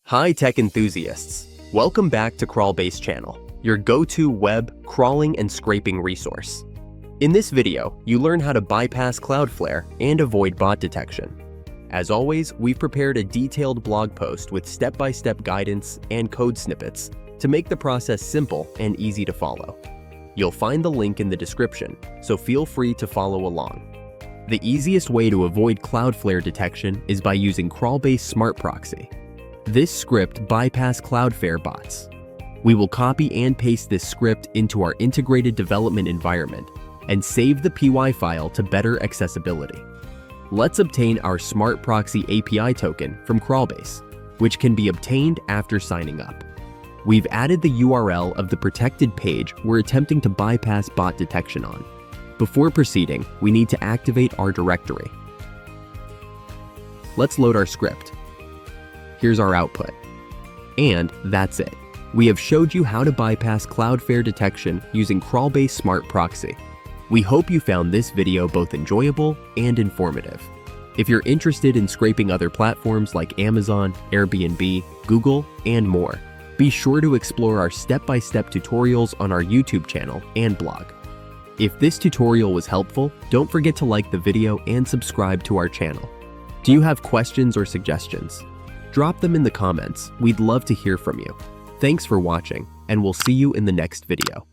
Hi tech enthusiasts! Welcome back to Crawlbase channel, your go-to web crawling and scraping resource. In this video, you learn how to bypass Cloudflare and avoid bot detection. As always, we've prepared a detailed blog post with step-by-step guidance and code snippets to make the process simple and easy to follow. You'll find the link in the description, so feel free to follow along. The easiest way to avoid Cloudflare detection is by using Crawlbase Smart Proxy. This script bypasses Cloudflare bots. We will copy and paste this script into our integrated development environment and save the PY file to better accessibility. Let's obtain our Smart Proxy API token from Crawlbase, which can be obtained after signing up. We've added the URL of the protected page we're attempting to bypass bot detection on. Before proceeding, we need to activate our directory. Let's load our script. Here's our output. And that's it. We have showed you how to bypass Cloudflare detection using Crawlbase Smart Proxy. We hope you found this video both enjoyable and informative. If you're interested in scraping other platforms like Amazon, Airbnb, Google, and more, be sure to explore our step-by-step tutorials on our YouTube channel and blog. If this tutorial was helpful, don't forget to like the video and subscribe to our channel. Do you have questions or suggestions? Drop them in the comments. We'd love to hear from you. Thanks for watching, and we'll see you in the next video.